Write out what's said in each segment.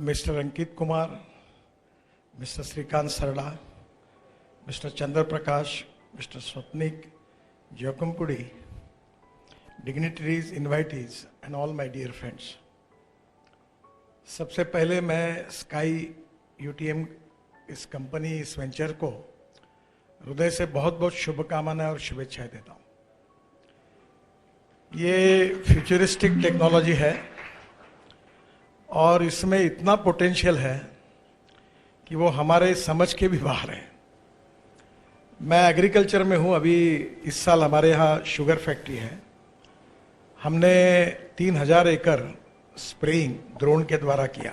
Mr. Ankit Kumar, Mr. Srikant Sarda, Mr. Chandra Prakash, Mr. Swapnik, Joachim Pudi, dignitaries, invitees, and all my dear friends. सबसे पहले मैं sky UTM इस company इस venture को हृदय से बहुत बहुत शुभकामनाएं और शुभेच्छाएं देता हूं। ये फ्यूचरिस्टिक टेक्नोलॉजी है और इसमें इतना पोटेंशियल है कि वो हमारे समझ के भी बाहर है। मैं एग्रीकल्चर में हूं, अभी इस साल हमारे यहाँ शुगर फैक्ट्री है। हमने 3000 एकड़ स्प्रेइंग ड्रोन के द्वारा किया,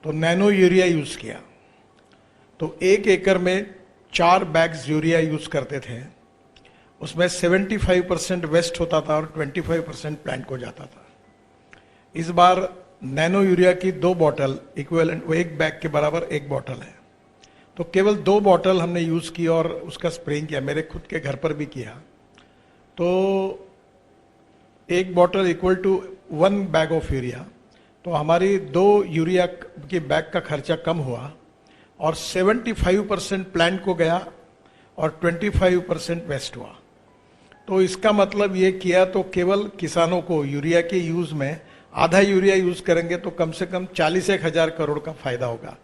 तो नैनो यूरिया यूज किया। तो 1 एकड़ में 4 बैग्स यूरिया यूज करते थे। उसमें 75% वेस्ट होता था और 25% प्लांट को जाता था। इस बार नैनो यूरिया की 2 बॉटल इक्विवेलेंट, वो 1 बैग के बराबर 1 बॉटल है, तो केवल 2 बॉटल हमने यूज की और उसका स्प्रेइंग किया। मेरे खुद के घर पर भी किया। तो 1 bottle equal to 1 bag of urea, तो हमारी 2 यूरिया की बैग का खर्चा कम हुआ और 75% प्लांट को गया और 25% वेस्ट हुआ। तो इसका मतलब ये किया तो केवल किसानों को यूरिया के यूज में आधा यूरिया यूज करेंगे तो कम से कम 40,000 करोड़ का फायदा होगा।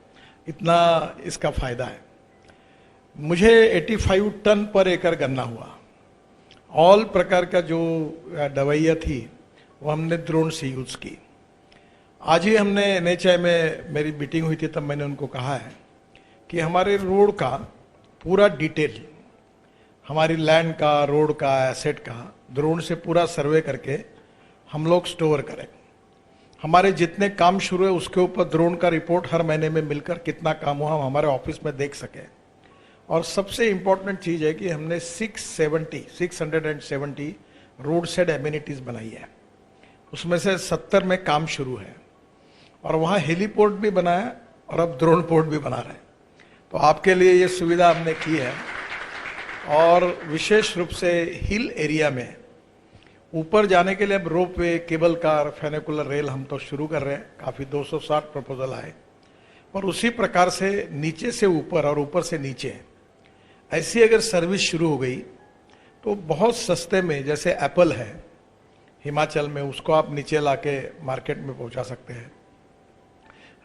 इतना इसका फायदा है। मुझे 85 टन पर एकड़ गन्ना हुआ। ऑल प्रकार का जो दवाइयाँ थी वो हमने ड्रोन से यूज की। आज ही हमने एनएचआई में मेरी मीटिंग हुई थी, तब मैंने उनको कहा है कि हमारे रोड का पूरा डिटेल, हमारी लैंड का, रोड का, एसेट का ड्रोन से पूरा सर्वे करके हम लोग स्टोर करें। हमारे जितने काम शुरू है उसके ऊपर ड्रोन का रिपोर्ट हर महीने में मिलकर कितना काम हुआ हम हमारे ऑफिस में देख सके। और सबसे इंपॉर्टेंट चीज है कि हमने 670 रोड साइड एमिनिटीज बनाई है। उसमें से 70 में काम शुरू है और वहाँ हेलीपोर्ट भी बनाया और अब ड्रोन पोर्ट भी बना रहे हैं। तो आपके लिए ये सुविधा हमने की है। और विशेष रूप से हिल एरिया में ऊपर जाने के लिए अब रोप वे, केबल कार, फेनिकुलर रेल हम तो शुरू कर रहे हैं। काफी 260 प्रपोजल आए और उसी प्रकार से नीचे से ऊपर और ऊपर से नीचे ऐसी अगर सर्विस शुरू हो गई तो बहुत सस्ते में, जैसे एप्पल है हिमाचल में, उसको आप नीचे लाके मार्केट में पहुंचा सकते हैं।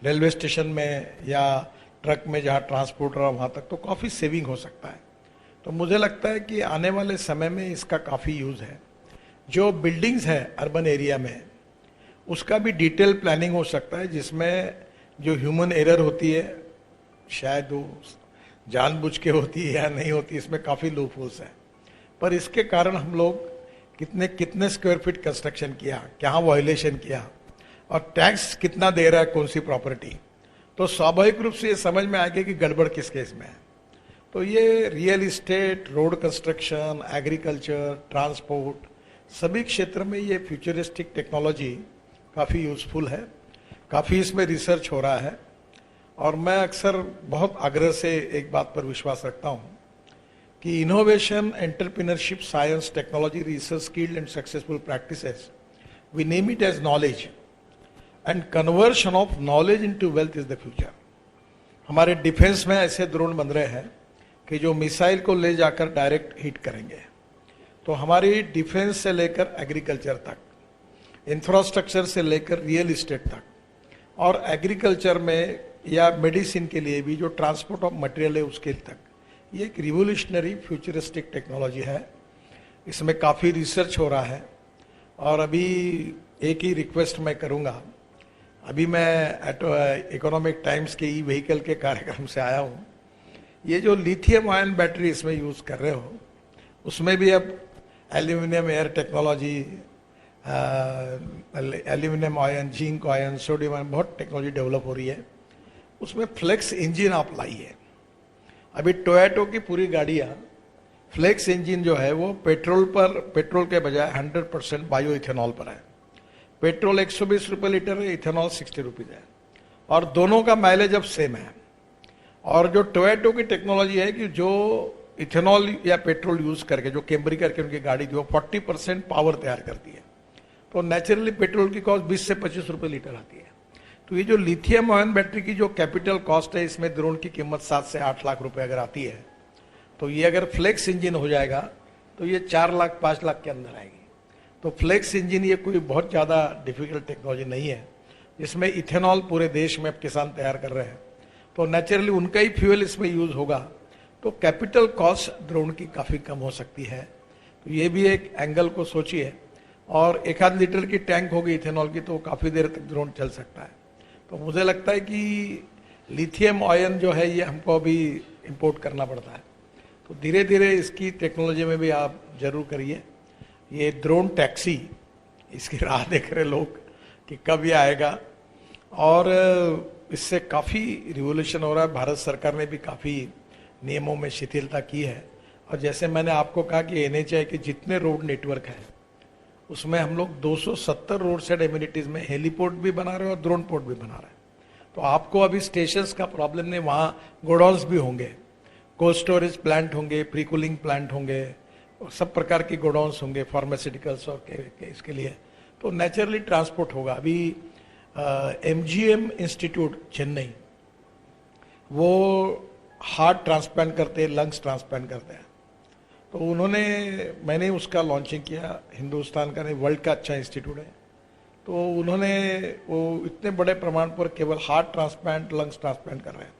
रेलवे स्टेशन में या ट्रक में जहां ट्रांसपोर्ट रहा वहां तक तो काफी सेविंग हो सकता है। तो मुझे लगता है कि आने वाले समय में इसका काफी यूज है। जो बिल्डिंग्स है अर्बन एरिया में उसका भी डिटेल प्लानिंग हो सकता है, जिसमें जो ह्यूमन एरर होती है शायद वो जानबूझ के होती है या नहीं होती, इसमें काफी लूपहोल्स है। पर इसके कारण हम लोग कितने स्क्वायर फीट कंस्ट्रक्शन किया, क्या वायोलेशन किया और टैक्स कितना दे रहा है कौन सी प्रॉपर्टी, तो स्वाभाविक रूप से ये समझ में आएगा कि गड़बड़ किस केस में है। तो ये real estate, road construction, agriculture, transport, सभी क्षेत्र में ये फ्यूचरिस्टिक टेक्नोलॉजी काफ़ी यूजफुल है। काफ़ी इसमें रिसर्च हो रहा है और मैं अक्सर बहुत आग्रह से एक बात पर विश्वास रखता हूँ कि innovation, entrepreneurship, science, technology, research, skilled and successful practices, we name it as knowledge and conversion of knowledge into wealth is the future. हमारे डिफेंस में ऐसे ड्रोन बन रहे हैं कि जो मिसाइल को ले जाकर डायरेक्ट हिट करेंगे। तो हमारी डिफेंस से लेकर एग्रीकल्चर तक, इंफ्रास्ट्रक्चर से लेकर रियल इस्टेट तक, और एग्रीकल्चर में या मेडिसिन के लिए भी जो ट्रांसपोर्ट ऑफ मटेरियल है उसके तक, ये एक रिवोल्यूशनरी फ्यूचरिस्टिक टेक्नोलॉजी है। इसमें काफ़ी रिसर्च हो रहा है। और अभी एक ही रिक्वेस्ट मैं करूँगा, अभी मैं इकोनॉमिक टाइम्स के ई व्हीकल के कार्यक्रम से आया हूँ। ये जो लिथियम आयन बैटरी इसमें यूज़ कर रहे हो, उसमें भी अब aluminium air technology, aluminium ion, zinc ion, sodium ion, बहुत टेक्नोलॉजी डेवलप हो रही है। उसमें फ्लेक्स इंजन आप लाइए। अभी टोयोटो की पूरी गाड़ियाँ फ्लेक्स इंजन जो है वो पेट्रोल के बजाय 100% बायो इथेनॉल पर है। पेट्रोल 120 रुपये लीटर है, इथेनॉल 60 रुपीज़ है और दोनों का माइलेज अब सेम है। और जो टोयोटो की टेक्नोलॉजी है कि जो इथेनॉल या पेट्रोल यूज करके, जो कैम्ब्री करके उनकी गाड़ी थी, वो 40% पावर तैयार करती है। तो नेचुरली पेट्रोल की कॉस्ट 20 से 25 रुपये लीटर आती है। तो ये जो लिथियम आयन बैटरी की जो कैपिटल कॉस्ट है, इसमें ड्रोन की कीमत 7 से 8 लाख रुपए अगर आती है, तो ये अगर फ्लेक्स इंजन हो जाएगा तो ये 4 लाख 5 लाख के अंदर आएगी। तो फ्लेक्स इंजन ये कोई बहुत ज़्यादा डिफिकल्ट टेक्नोलॉजी नहीं है, जिसमें इथेनॉल पूरे देश में अब किसान तैयार कर रहे हैं, तो नेचुरली उनका ही फ्यूल इसमें यूज होगा, तो कैपिटल कॉस्ट ड्रोन की काफ़ी कम हो सकती है। तो ये भी एक एंगल को सोचिए। और 1 लीटर की टैंक होगी इथेनॉल की, तो काफ़ी देर तक ड्रोन चल सकता है। तो मुझे लगता है कि लिथियम आयन जो है ये हमको अभी इंपोर्ट करना पड़ता है, तो धीरे धीरे इसकी टेक्नोलॉजी में भी आप जरूर करिए। ये ड्रोन टैक्सी, इसकी राह देख रहे लोग कि कब ये आएगा, और इससे काफ़ी रिवोल्यूशन हो रहा है। भारत सरकार ने भी काफ़ी नियमों में शिथिलता की है। और जैसे मैंने आपको कहा कि NHAI के जितने रोड नेटवर्क है उसमें हम लोग 270 रोड साइड एम्यूनिटीज में हेलीपोर्ट भी बना रहे हैं और ड्रोन पोर्ट भी बना रहे हैं। तो आपको अभी स्टेशंस का प्रॉब्लम नहीं, वहाँ गोडाउन्स भी होंगे, कोल्ड स्टोरेज प्लांट होंगे, प्री कूलिंग प्लांट होंगे, और सब प्रकार की गोडाउन्स होंगे फार्मास्यूटिकल्स और इसके लिए, तो नेचुरली ट्रांसपोर्ट होगा। अभी MGM इंस्टीट्यूट चेन्नई, वो हार्ट ट्रांसप्लांट करते हैं, लंग्स ट्रांसप्लांट करते हैं, तो मैंने उसका लॉन्चिंग किया। हिंदुस्तान का नहीं, वर्ल्ड का अच्छा इंस्टीट्यूट है। तो उन्होंने वो इतने बड़े प्रमाण पर केवल हार्ट ट्रांसप्लांट, लंग्स ट्रांसप्लांट कर रहे हैं।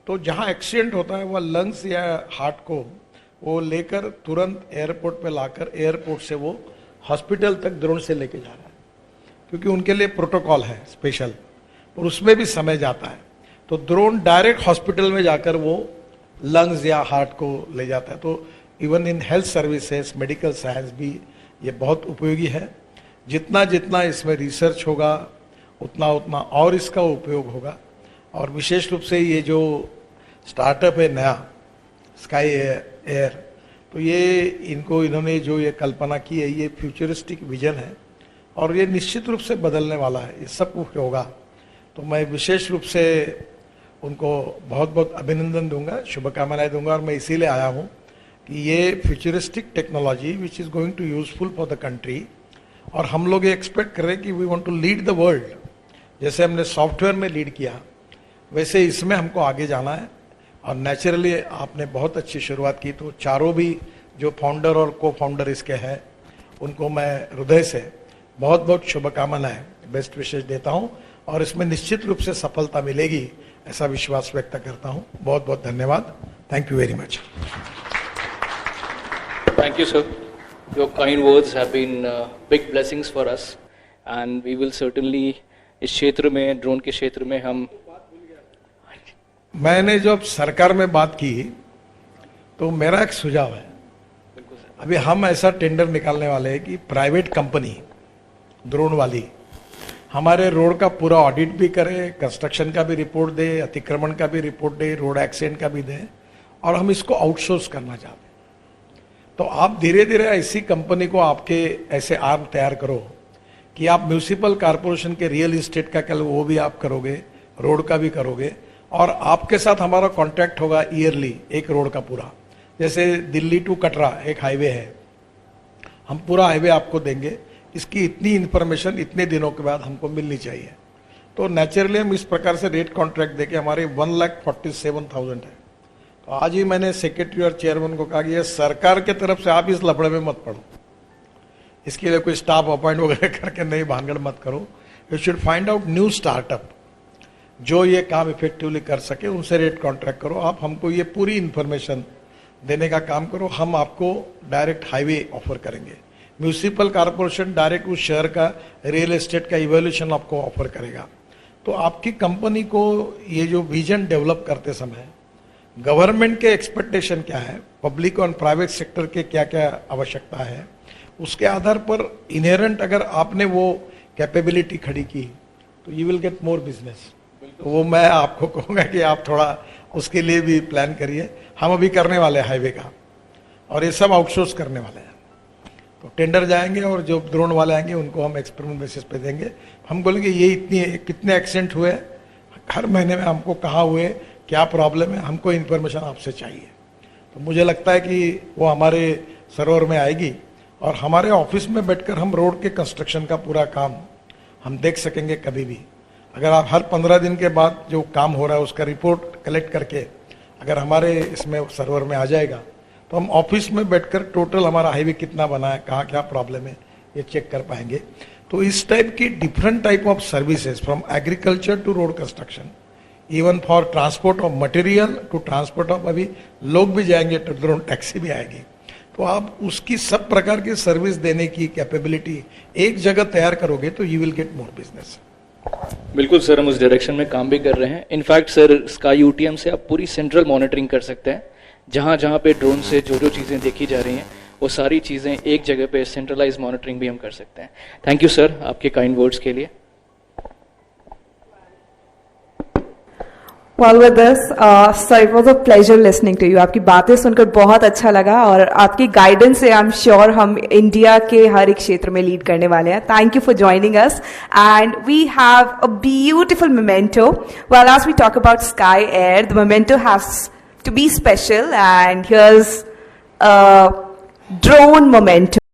तो जहाँ एक्सीडेंट होता है वह लंग्स या हार्ट को वो लेकर तुरंत एयरपोर्ट पे लाकर एयरपोर्ट से वो हॉस्पिटल तक ड्रोन से लेके जा रहा है, क्योंकि उनके लिए प्रोटोकॉल है स्पेशल, और उसमें भी समय जाता है। तो ड्रोन डायरेक्ट हॉस्पिटल में जाकर वो लंग्स या हार्ट को ले जाता है। तो even in health services, medical science भी ये बहुत उपयोगी है। जितना जितना इसमें रिसर्च होगा उतना उतना और इसका उपयोग होगा। और विशेष रूप से ये जो स्टार्टअप है नया स्काई एयर, तो ये इन्होंने जो ये कल्पना की है, ये फ्यूचरिस्टिक विजन है और ये निश्चित रूप से बदलने वाला है, ये सब कुछ होगा। तो मैं विशेष रूप से उनको बहुत बहुत अभिनंदन दूंगा, शुभकामनाएं दूंगा। और मैं इसीलिए आया हूँ कि ये futuristic technology which is going to useful for the country, और हम लोग ये एक्सपेक्ट कर रहे हैं कि we want to lead the world. जैसे हमने सॉफ्टवेयर में लीड किया, वैसे इसमें हमको आगे जाना है। और नेचुरली आपने बहुत अच्छी शुरुआत की, तो चारों भी जो फाउंडर और को फाउंडर इसके हैं, उनको मैं हृदय से बहुत बहुत शुभकामनाएं, बेस्ट विशेष देता हूं, और इसमें निश्चित रूप से सफलता मिलेगी ऐसा विश्वास व्यक्त करता हूं। बहुत बहुत धन्यवाद। Thank you very much. Thank you, sir. Your kind words have been big blessings for us, and we will certainly इस क्षेत्र में, ड्रोन के क्षेत्र में हम, मैंने जब सरकार में बात की तो मेरा एक सुझाव है, अभी हम ऐसा टेंडर निकालने वाले हैं कि प्राइवेट कंपनी ड्रोन वाली हमारे रोड का पूरा ऑडिट भी करे, कंस्ट्रक्शन का भी रिपोर्ट दे, अतिक्रमण का भी रिपोर्ट दे, रोड एक्सीडेंट का भी दे, और हम इसको आउटसोर्स करना चाहते हैं। तो आप धीरे धीरे ऐसी कंपनी को आपके ऐसे आर्म तैयार करो कि आप म्यूनिसिपल कॉर्पोरेशन के रियल इस्टेट का कल वो भी आप करोगे, रोड का भी करोगे, और आपके साथ हमारा कॉन्ट्रैक्ट होगा ईयरली एक रोड का पूरा। जैसे दिल्ली टू कटरा एक हाईवे है, हम पूरा हाईवे आपको देंगे, इसकी इतनी इंफॉर्मेशन इतने दिनों के बाद हमको मिलनी चाहिए। तो नेचुरली हम इस प्रकार से रेट कॉन्ट्रैक्ट देके, हमारे 1,47,000 है। तो आज ही मैंने सेक्रेटरी और चेयरमैन को कहा कि ये सरकार के तरफ से आप इस लफड़े में मत पड़ो, इसके लिए कोई स्टाफ अपॉइंट वगैरह करके नहीं भानगड़ मत करो। You should find out new startup जो ये काम इफेक्टिवली कर सके, उनसे रेट कॉन्ट्रैक्ट करो। आप हमको ये पूरी इंफॉर्मेशन देने का काम करो, हम आपको डायरेक्ट हाईवे ऑफर करेंगे। म्यूनिसिपल कॉर्पोरेशन डायरेक्ट उस शहर का रियल एस्टेट का इवैल्यूएशन आपको ऑफर करेगा। तो आपकी कंपनी को ये जो विजन डेवलप करते समय गवर्नमेंट के एक्सपेक्टेशन क्या है, पब्लिक और प्राइवेट सेक्टर के क्या क्या आवश्यकता है, उसके आधार पर इनहेरेंट अगर आपने वो कैपेबिलिटी खड़ी की तो you will get more business. तो वो मैं आपको कहूँगा कि आप थोड़ा उसके लिए भी प्लान करिए। हम अभी करने वाले हैं हाईवे का, और ये सब आउटसोर्स करने वाले हैं। तो टेंडर जाएंगे और जो ड्रोन वाले आएंगे उनको हम एक्सपेरिमेंट बेसिस पे देंगे। हम बोलेंगे ये कितने एक्सीडेंट हुए, हर महीने में हमको कहाँ हुए, क्या प्रॉब्लम है, हमको इन्फॉर्मेशन आपसे चाहिए। तो मुझे लगता है कि वो हमारे सर्वर में आएगी, और हमारे ऑफिस में बैठकर हम रोड के कंस्ट्रक्शन का पूरा काम हम देख सकेंगे कभी भी। अगर आप हर 15 दिन के बाद जो काम हो रहा है उसका रिपोर्ट कलेक्ट करके अगर हमारे इसमें सर्वर में आ जाएगा तो हम ऑफिस में बैठकर टोटल हमारा हाईवे कितना बना है, कहाँ क्या प्रॉब्लम है, ये चेक कर पाएंगे। तो इस टाइप की different type of services from agriculture to road construction, even for transport of material to transport of, अभी लोग भी जाएंगे तो ड्रोन टैक्सी भी आएगी, तो आप उसकी सब प्रकार की सर्विस देने की कैपेबिलिटी एक जगह तैयार करोगे तो you will get more business. बिल्कुल सर, हम उस डायरेक्शन में काम भी कर रहे हैं। इनफैक्ट सर, स्काई यूटीएम से आप पूरी सेंट्रल मॉनिटरिंग कर सकते हैं। जहां जहां पे ड्रोन से जो जो चीज़ें देखी जा रही हैं वो सारी चीज़ें एक जगह पे सेंट्रलाइज मॉनिटरिंग भी हम कर सकते हैं। थैंक यू सर आपके काइंड वर्ड्स के लिए। Well, with this, sir, it was a pleasure listening to you. आपकी बातें सुनकर बहुत अच्छा लगा और आपकी गाइडेंस से आई एम श्योर हम इंडिया के हर एक क्षेत्र में लीड करने वाले हैं. Thank you for joining us. And we have a beautiful memento. Well, as we talk about Sky Air, the memento has to be special. And here's a drone memento.